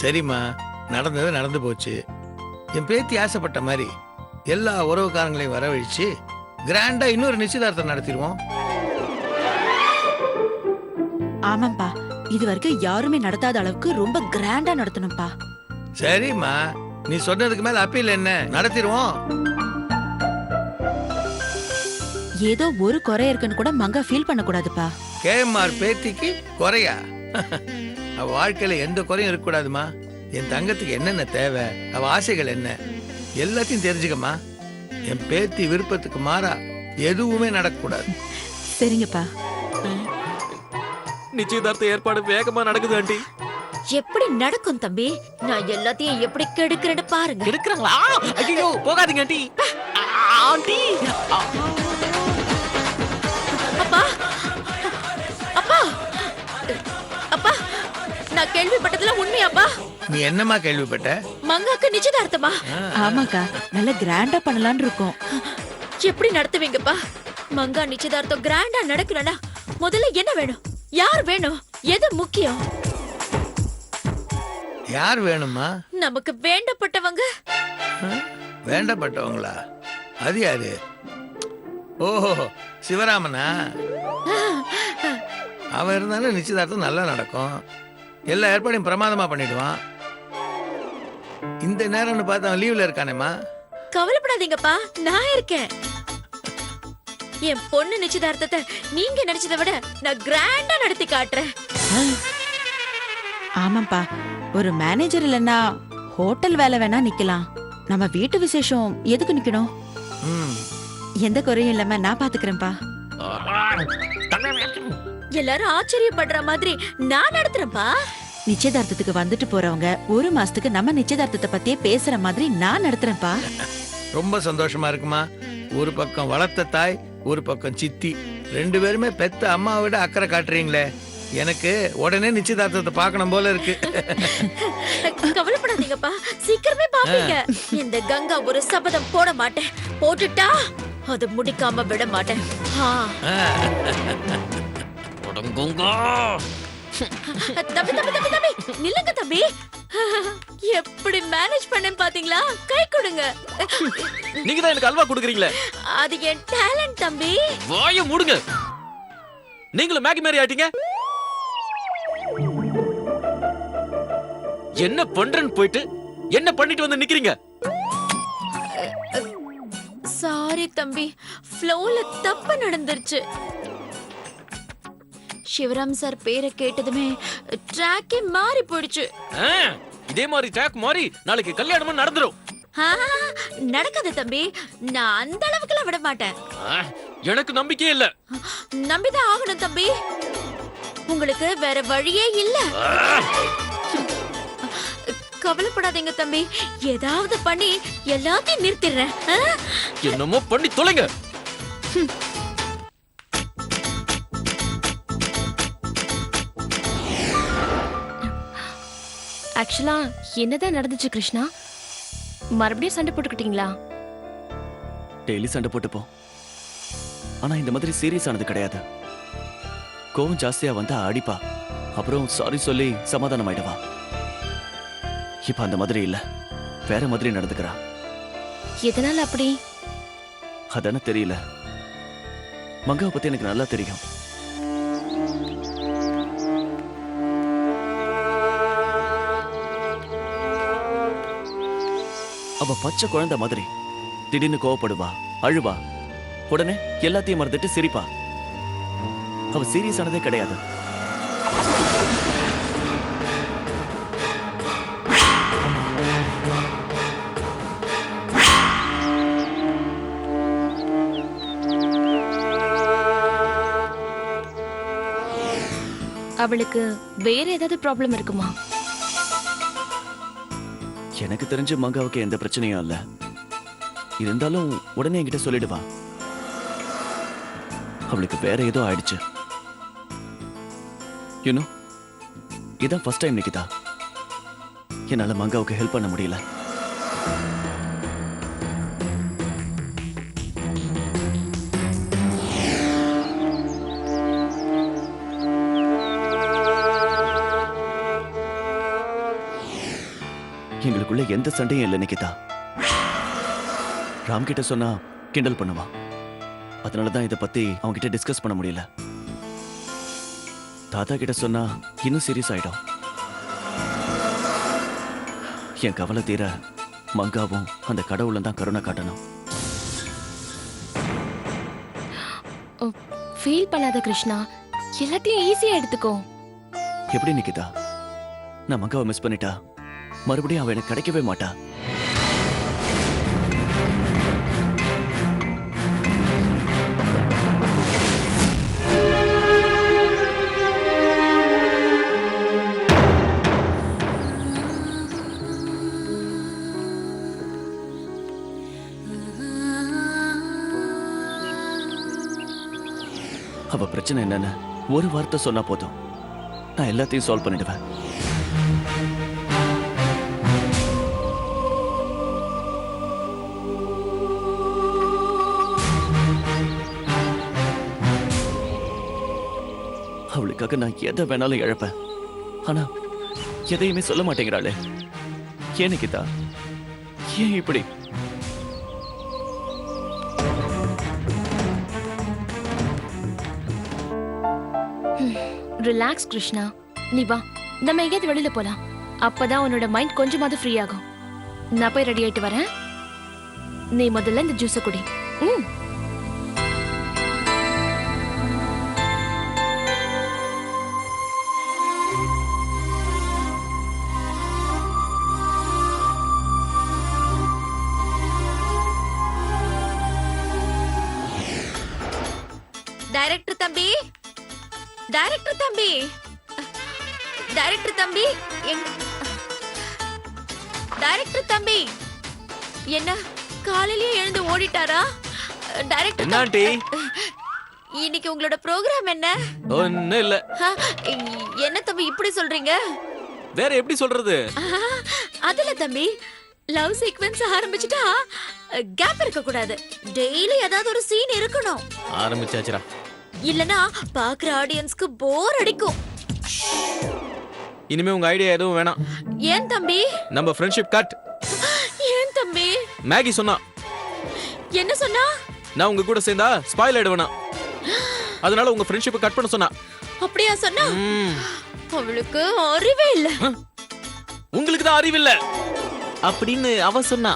சரிம்மா, நடந்தது நடந்து போச்சு. என் பேத்தி ஆசைப்பட்ட மாதிரி எல்லா உறவுக்காரங்களையும் வரவழைச்சு கிராண்டா இன்னொரு நிச்சயதார்த்தம் நடத்திடுவோம். ஆமாப்பா, இது வரைக்கும் யாருமே நடத்தாத அளவுக்கு ரொம்ப கிராண்டா நடத்தணும்ப்பா. சரிம்மா, நீ சொன்னதுக்கு மேல அப்பீல் என்ன? நடத்திடுவோம். ஏதோ ஒரு குறை இருக்குன்னு கூட மங்கா ஃபீல் பண்ண கூடாதுப்பா. கேஎம்ஆர் பேத்திக்கு குறையா? அவ வாழ்க்கையில எந்த குறையும் இருக்கக்கூடாதுமா. என் தங்கத்துக்கு என்னென்ன தேவை, அவ ஆசைகள் என்ன, எல்லாத்தையும் தெரிஞ்சுக்கம்மா. என் பேத்தி விருப்பத்துக்கு மாறா எதுவுமே நடக்கக்கூடாது. சரிங்கப்பா. நிச்சயதார்த்த ஏற்பாடு வேகமா நடக்குது ஆண்டி. எப்படி நடக்கும் தம்பி? நான் எல்லாத்தையும் எப்படி கெடுக்கிறேன்னு பாருங்க. எடுக்கறாங்களா? ஐயோ போகாதீங்க ஆண்டி. ஆண்டி அப்பா அப்பா அப்பா, நான் கேள்விப்பட்டதுல உண்மையாப்பா? நீ என்னம்மா கேள்விப்பட்ட? மங்காக்கு நிச்சயதார்த்தமா? ஆமாக்கா, நல்ல கிராண்டா பண்ணலாம்னு இருக்கோம். எப்படி நடத்துவீங்கப்பா? மங்கா நிச்சயதார்த்தம் கிராண்டா நடக்கணும்னா முதல்ல என்ன வேணும்? யார் வேணும்? எது முக்கியம்? யார் வேணுமா? நமக்கு வேண்டப்பட்டவங்க. வேண்டப்பட்டவங்களா? அது யாரு? ஓஹோ, சிவராமனா? அவன் இருந்தாலும் நிச்சயதார்த்தம் நல்லா நடக்கும். எல்லா ஏற்பாடையும் பிரமாதமா பண்ணிடுவான். இந்த நேரம்னு பார்த்து அவன் லீவ்ல இருக்கானேம்மா. கவலைப்படாதீங்கப்பா, நான் இருக்கேன். என் பொண்ணு நிச்சயதார்த்தத்தை நீங்க நினைச்சதை விட நான் கிராண்டா நடத்தி காட்டுறேன். ஆமாப்பா, ஒரு மேனேஜர் இல்லைன்னா ஹோட்டல் வேலை வேணா நிக்கலாம். நம்ம வீட்டு விசேஷம் எதுக்கு நிக்கணும்? ம், எந்த குறையும் இல்லாம நான் பாத்துக்கிறேன்ப்பா. எல்லாரும் ஆச்சரியப்படுற மாதிரி நான் நடத்துறேன்ப்பா. நிச்சயதார்த்தத்துக்கு வந்துட்டு போறவங்க ஒரு மாசத்துக்கு நம்ம நிச்சயதார்த்தத்தை பத்தியே பேசுற மாதிரி நான் நடத்துறேன்ப்பா. ரொம்ப சந்தோஷமா இருக்குமா. ஒரு பக்கம் வளர்த்த தாய், ஒரு பக்கம் சித்தி, ரெண்டு பேருமே பெத்த அம்மாவை விட அக்கறை காட்டுறீங்களே. எனக்கு உடனே நிச்சயதார்த்தத்தை பார்க்கணும் போல இருக்கு. கவலைப்படாதீங்கப்பா, சீக்கிரமே பாப்பீங்க. இந்த கங்கா ஒரு சபதம் போட மாட்டேன். போட்டுட்டா அது முடிக்காம விட மாட்டேன். தம்பி தம்பி தம்பி தம்பி, நில்லுங்க தம்பி. எப்படி மேனேஜ் பண்ணேன்னு பாத்தீங்களா? கை கொடுங்க. நீங்க தான் எனக்கு அல்வா கொடுக்குறீங்களே. அது என் டேலண்ட் தம்பி. வாயை மூடுங்க. நீங்களும் மேகி மாதிரி ஆயிட்டீங்க. என்ன பண்றேன்னு போயிட்டு என்ன பண்ணிட்டு வந்து நிக்கிறீங்க? சாரி தம்பி, ஃப்ளோல தப்பு நடந்துருச்சு. சிவராம் சார் பேரை கேட்டதுமே ட்ராக்கே மாறி போயிடுச்சு. இதே மாதிரி ட்ராக் மாறி நாளைக்கு கல்யாணமும் நடந்துரும். நடக்காது தம்பி, நான் அந்த அளவுக்குலாம் விட மாட்டேன். எனக்கு நம்பிக்கையே இல்ல. நம்பிதான் ஆகணும் தம்பி, உங்களுக்கு வேற வழியே இல்ல. கவலைப்படாதீங்க தம்பி, ஏதாவது பண்ணி எல்லாத்தையும் நிறுத்திடுறேன். என்னமோ பண்ணி தொலைங்க. ஆக்சுவலா என்னதான் நடந்துச்சு கிருஷ்ணா? மறுபடியும் சண்டை போட்டுக்கிட்டீங்களா? டெய்லி சண்டை போட்டுப்போம். ஆனா இந்த மாதிரி சீரியஸ் ஆனது கிடையாது. கோவம் ஜாஸ்தியா வந்தா அடிப்பா, அப்புறம் சாரி சொல்லி சமாதானம் ஆயிடுவா. இப்ப அந்த மாதிரி இல்ல, வேற மாதிரி நடந்துக்கிறா. எதனால அப்படி? அதானே தெரியல. மங்காவை பத்தி எனக்கு நல்லா தெரியும். அவ பச்சை குழந்தை மாதிரி திடீர்னு கோவப்படுவா, அழுவா, உடனே எல்லாத்தையும் மறந்துட்டு சிரிப்பா. அவ சீரியஸ் ஆனதே கிடையாது. அவளுக்கு வேற ஏதாவது ப்ராப்ளம் இருக்குமா? எனக்கு தெரிஞ்ச மங்காவுக்கு எந்த பிரச்சனையும் இல்ல. இருந்தாலும் உடனே என்கிட்ட சொல்லிடுவா. அவளுக்கு வேற ஏதோ ஆயிடுச்சு. யூனோ, இதான் ஃபர்ஸ்ட் டைம் நிக்கிதா என்னால மங்காவுக்கு ஹெல்ப் பண்ண முடியல. எங்களுக்குள்ள எந்த சண்டையும் இல்லை நிக்கிதா. ராம் கிட்ட சொன்னா கிண்டல் பண்ணுவான். அதனாலதான் இதை பத்தி அவங்க கிட்ட டிஸ்கஸ் பண்ண முடியல. தாத்தா கிட்ட சொன்னா இன்னும் சீரியஸ் ஆயிடும். என் கவலை தீர மங்காவும் அந்த கடவுளும் தான் கருணை காட்டணும். ஃபீல் பண்ணாத கிருஷ்ணா, எல்லாத்தையும் ஈஸியா எடுத்துக்கோ. எப்படி நிக்கிதா? நான் மங்காவை மிஸ் பண்ணிட்டா மறுபடியும் அவ எனக்கு கிடைக்கவே மாட்டா. அவ பிரச்சனை என்னன்னு ஒரு வார்த்தை சொன்னா போதும், நான் எல்லாத்தையும் சால்வ் பண்ணிடுவேன். அவளுக்காக நான் எதை வேணாலும் இழப்பேன். ஆனா எதையுமே சொல்ல மாட்டேங்கிறாளே. ஏன் நிக்கிதா? ஏன் இப்படி? ரிலாக்ஸ் கிருஷ்ணா, நீ வா, நம்ம எங்கேயாவது வெளியில போலாம். அப்பதான் உன்னோட மைண்ட் கொஞ்சமாவது ஃப்ரீ ஆகும். நான் போய் ரெடி ஆயிட்டு வரேன். நீ முதல்ல இந்த ஜூஸை குடி. ம். டைரக்டர் தம்பி, டைரக்டர் தம்பி, டைரக்டர் தம்பி, டைரக்டர் தம்பி, என்ன காலையிலேயே எழுந்து ஓடிட்டாரா? டைரக்டர் என்ன ஆண்டி? இன்னைக்கு உங்களோட ப்ரோகிராம் என்ன? ஒண்ணு இல்ல. என்ன தம்பி இப்படி சொல்றீங்க? வேற எப்படி சொல்றது? அதுல தம்பி, லவ் சீக்வென்ஸ் ஆரம்பிச்சிட்டா கேப் இருக்க கூடாது. டெய்லி ஏதாவது ஒரு சீன் இருக்கணும். ஆரம்பிச்சாச்சுடா. இல்லனா பாக்குற ஆடியன்ஸ்க்கு போர் அடிக்கும். இனிமே உங்க ஐடியா எதுவும் வேணாம். ஏன் தம்பி? நம்ம ஃப்ரெண்ட்ஷிப் கட். ஏன் தம்பி? மேகி சொன்னா. என்ன சொன்னா? நான் உங்க கூட சேர்ந்தா ஸ்பாயில் ஆயிடுவேனா, அதனால உங்க ஃப்ரெண்ட்ஷிப்பை கட் பண்ண சொன்னா. அப்படியா சொன்னா? அவளுக்கு அறிவே இல்ல. உங்களுக்கு தான் அறிவில்ல அப்படின்னு அவ சொன்னா.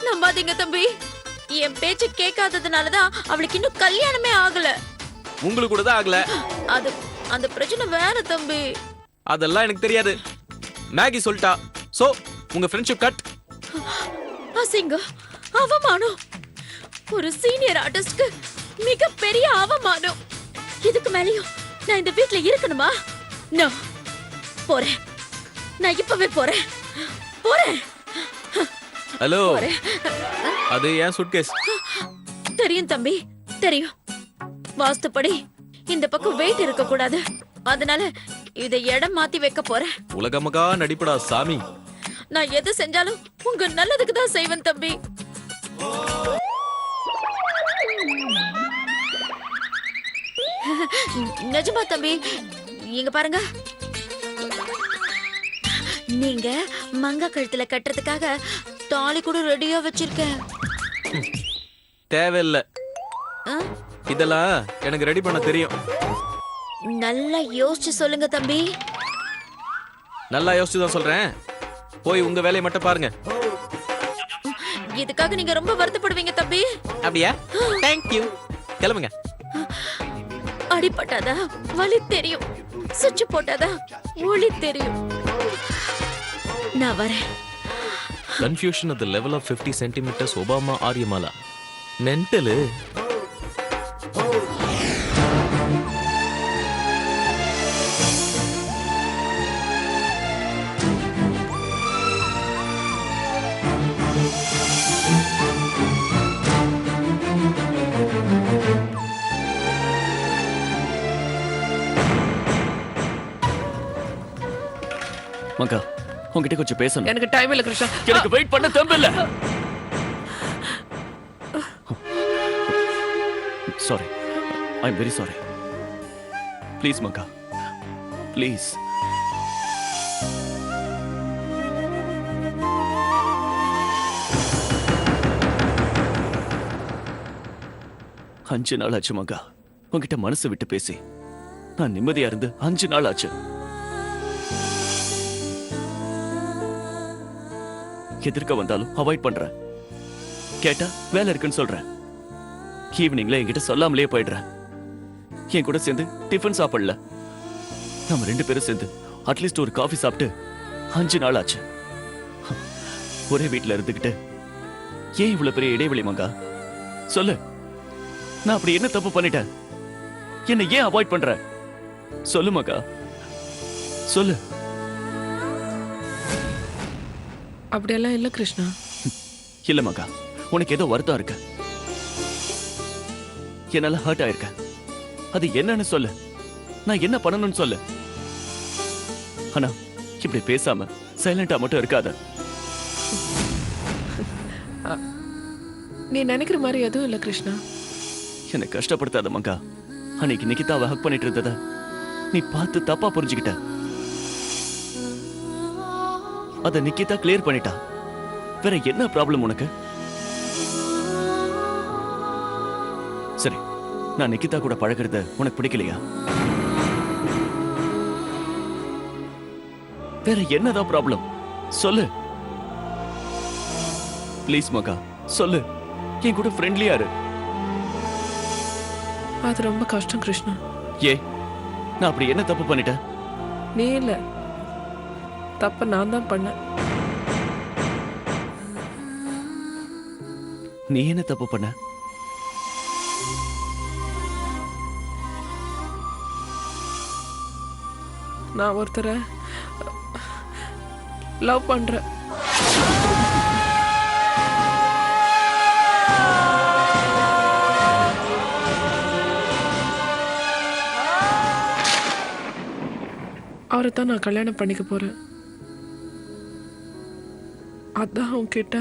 நம்பாதீங்க தம்பி, என் பேச்சு கேட்காததுனாலதான் அவளுக்கு இன்னும் கல்யாணமே ஆகல. உங்களுக்கு கூட தான் ஆகல. அது அந்த பிரச்சனை வேற தம்பி. அதெல்லாம் எனக்கு தெரியாது. மேகி சொல்லிட்டா. சோ உங்க ஃப்ரெண்ட்ஷிப் கட். அசிங்கம், அவமானம். ஒரு சீனியர் ஆர்டிஸ்ட்க்கு மிகப்பெரிய அவமானம். இதுக்கு மேலயும் நான் இந்த வீட்ல இருக்கணுமா? நான் போறேன். நான் இப்பவே போறேன். போறேன். ஹலோ, அது ஏன் சூட்கேஸ்? தெரியும் தம்பி, தெரியும். வாஸ்துப்படி இந்த பக்கம் வெயிட் இருக்க கூடாது. அதனால இதை இடம் மாத்தி வைக்க போறேன். உலகமகா நடிப்படா சாமி. நான் எது செஞ்சாலும் உங்க நல்லதுக்கு தான் செய்வேன் தம்பி. நிஜமா தம்பி, இங்க பாருங்க. நீங்க மங்க கழுத்துல கட்டுறதுக்காக தாலி கூட ரெடியா வச்சிருக்கேன். தேவையில்ல. ஆ? இதெல்லாம் எனக்கு ரெடி பண்ண தெரியும். நல்லா யோசிச்சு சொல்லுங்க தம்பி. நல்லா யோசிச்சு தான் சொல்றேன். போய் உங்க வேலையை மட்டும் பாருங்க. இதுக்காக நீங்க ரொம்ப வருத்தப்படுவீங்க தம்பி. அப்படியா? Thank you. கிளம்புங்க. அடிபட்டாதா வலி தெரியும், சுவிட்ச் போட்டாதா ஒளி தெரியும். நான் வரேன். Confusion at the level of 50 centimeters. Obama Aryamala. Mental. மங்கா, உங்ககிட்ட கொஞ்சம் பேசணும். எனக்கு டைம் இல்ல கிருஷ்ணா. எனக்கு வெயிட் பண்ண தெம்பு இல்ல. Sorry, I am very sorry. Please manga, please. 5 நாள் ஆச்சு மகா உன்கிட்ட மனசு விட்டு பேசி. நான் நிம்மதியா இருந்து 5 நாள் ஆச்சு. எதிர்க்க வந்தாலும் அவாய்ட் பண்றேன். கேட்டா வேலை இருக்குன்னு சொல்றேன். ஈவினிங்ல என்கிட்ட சொல்லாமலே போயிடுறேன். என் கூட சேர்ந்து டிஃபன் சாப்பிடல. நம்ம 2 பேரும் சேர்ந்து அட்லீஸ்ட் ஒரு காஃபி சாப்பிட்டு 5 நாள் ஆச்சு. ஒரே வீட்டுல இருந்துகிட்டு ஏன் இவ்வளவு பெரிய இடைவெளி மங்கா? சொல்லு, நான் அப்படி என்ன தப்பு பண்ணிட்டேன்? என்ன ஏன் அவாய்ட் பண்ற? சொல்லு மங்கா, சொல்லு. அப்படியெல்லாம் இல்ல கிருஷ்ணா. இல்ல மகா, உனக்கு ஏதோ வருத்தம் இருக்கு. என்னால ஹர்ட் ஆயிருக்க. அது என்னன்னு சொல்லு. நான் என்ன பண்ணணும்னு சொல்லு. ஆனா இப்படி பேசாம சைலண்டா மட்டும் இருக்காத. நீ நினைக்கிற மாதிரி எதுவும் இல்ல கிருஷ்ணா. என்னை கஷ்டப்படுத்தாத மங்கா. அன்னைக்கு நிகிதாவை ஹக் பண்ணிட்டு இருந்தத நீ பார்த்து தப்பா புரிஞ்சுக்கிட்ட. அத நிகிதா கிளியர் பண்ணிட்டா. வேற என்ன ப்ராப்ளம் உனக்கு? சரி, நான் நிகிதா கூட பழகிறது உனக்கு பிடிக்கலையா? வேற என்னதான் ப்ராப்ளம் சொல்லு. ப்ளீஸ் மகா சொல்லு. என் கூட ஃப்ரெண்ட்லியா இரு. அது ரொம்ப கஷ்டம் கிருஷ்ணா. ஏ, நான் அப்படி என்ன தப்பு பண்ணிட்டேன்? நீ இல்ல, தப்ப நான் தான் பண்ணேன். நீ என்ன தப்பு பண்ண? நான் ஒருத்தரை லவ் பண்றேன். அவரை தான் நான் கல்யாணம் பண்ணிக்க போறேன். அதான் உன்கிட்ட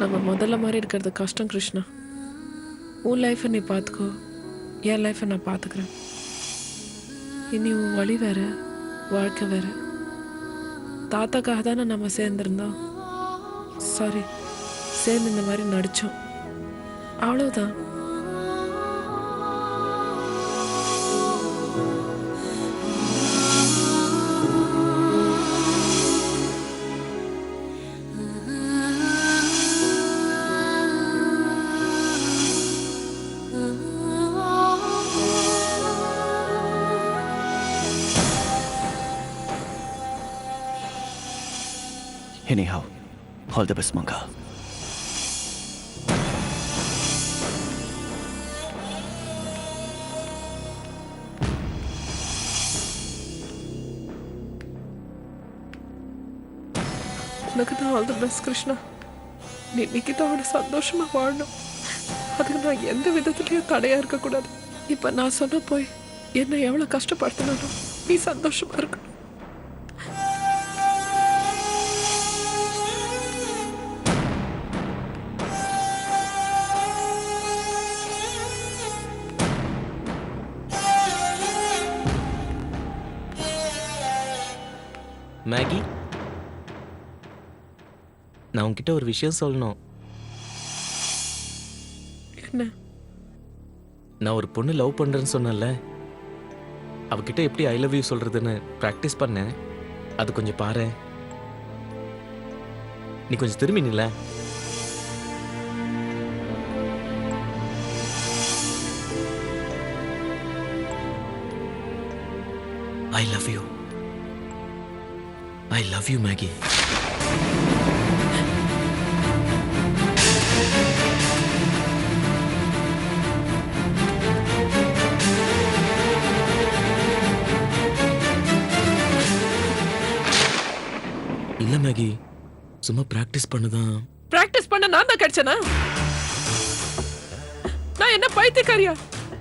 நம்ம முதல்ல மாதிரி இருக்கிறது கஷ்டம் கிருஷ்ணா. உன் லைஃப்பை நீ பார்த்துக்கோ, என் லைஃப்பை நான் பார்த்துக்கிறேன். இனி உன் வழி வேற, வாழ்க்கை வேற. தாத்தாக்காக தானே நம்ம சேர்ந்துருந்தோம். சாரி, சேர்ந்து இந்த மாதிரி நடித்தோம், அவ்வளவுதான். Anyhow, all the best, Manga. உனக்கு தான் ஆல் தி பெஸ்ட் கிருஷ்ணா. நீ நிகிதாவோட சந்தோஷமா வாழணும். அதுக்கு நான் எந்த விதத்துலயும் தடையா இருக்கக்கூடாது. இப்ப நான் சொன்ன போய் என்ன எவ்வளவு கஷ்டப்படுத்தினாலும் நீ சந்தோஷமா இருக்கணும். மேகி, நான் உன்கிட்ட ஒரு விஷயம் சொல்லணும். என்ன? நான் ஒரு பொண்ணு லவ் பண்றேன்னு சொன்னேன்ல, அவகிட்ட எப்படி ஐ லவ் யூ சொல்றதுன்னு ப்ராக்டிஸ் பண்ணேன். அது கொஞ்சம் பாரு. நீ கொஞ்சம் திரும்பி நில்ல. I love you. I love you, Maggie. இல்ல மேகி, சும்மா பிராக்டிஸ் பண்ணுதான். பிராக்டிஸ் பண்ண நான் தான் கிடைச்சனா? நான் என்ன பைத்தியக்காரியா?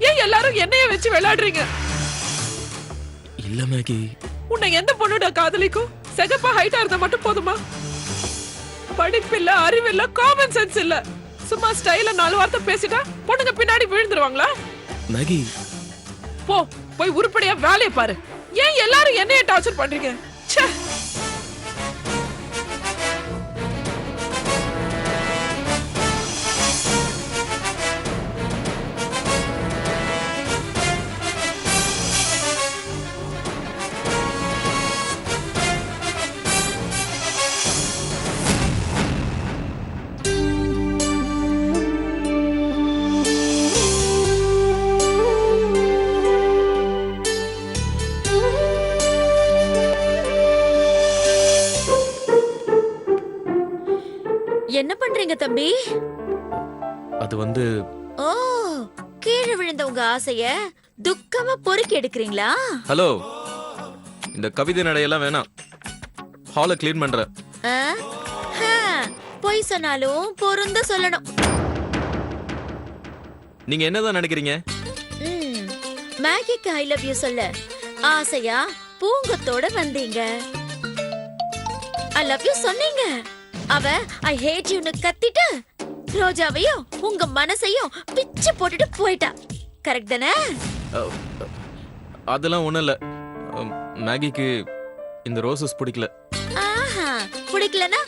ஏன் எல்லாரும் என்னைய வச்சு விளையாடுறீங்க? இல்ல மேகி. உன்னை எந்த பொண்ணுடா காதலிக்கும்? செகப்பா ஹைட்டா இருந்தா மட்டும் போதுமா? படிப்பில்ல, அறிவில்ல, காமன் சென்ஸ் இல்ல. சும்மா ஸ்டைல 4 வார்த்தை பேசிட்டா பொண்ணுங்க பின்னாடி விழுந்துருவாங்களா? மேகி, போய் உருப்படியா வேலைய பாரு. ஏன் எல்லாரும் என்னைய டார்ச்சர் பண்றீங்க? ச்சே. என்ன பண்றீங்க தம்பி? அது வந்து ஓ, கீழே விழுந்த உங்க ஆசைய துக்கமா பொறுக்கி எடுக்கிறீங்களா? ஹலோ, இந்த கவிதை நடையெல்லாம் வேணாம். ஹாலை க்ளீன் பண்ற. ஆ? ஹா, பொய் சொன்னாலும் பொருந்த சொல்லணும். நீங்க என்னதான் நினைக்கிறீங்க? ம், மேகிக்கு ஐ லவ் யூ சொல்ல ஆசையா பூங்கத்தோட வந்தீங்க. ஐ லவ் யூ சொன்னீங்க. அவ ஐ ஹேட் யூன்னு கத்திட்டு ரோஜாவையும் உங்க மனசையும் பிச்சு போட்டுட்டு போயிட்டா. கரெக்ட் தானே? அதெல்லாம் ஒண்ணும் இல்ல. மேகிக்கு இந்த ரோசஸ் பிடிக்கல. ஆஹா, பிடிக்கலனா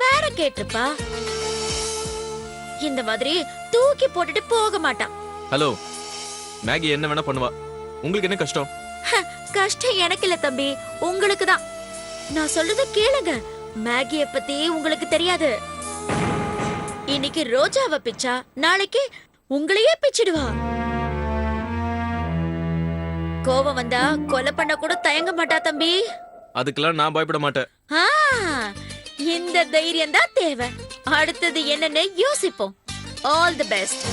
வேற கேட்டிருப்பா. இந்த மாதிரி தூக்கி போட்டுட்டு போக மாட்டான். ஹலோ, மேகி என்ன வேணா பண்ணுவா. உங்களுக்கு என்ன கஷ்டம்? கஷ்டம் எனக்கு இல்ல தம்பி, உங்களுக்கு தான். நான் சொல்றத கேளுங்க. மேகிய பத்தி உங்களுக்கு தெரியாது. இன்னைக்கு ரோஜாவை பிச்சா நாளைக்கு உங்களையே பிச்சிடுவா. கோவம் வந்தா கொலை பண்ண கூட தயங்க மாட்டா தம்பி. அதுக்கெல்லாம் நான் பயப்பட மாட்டேன். ஆ, இந்த தைரியம் தான் தேவை. அடுத்தது என்னன்னு யோசிப்போம். All the best.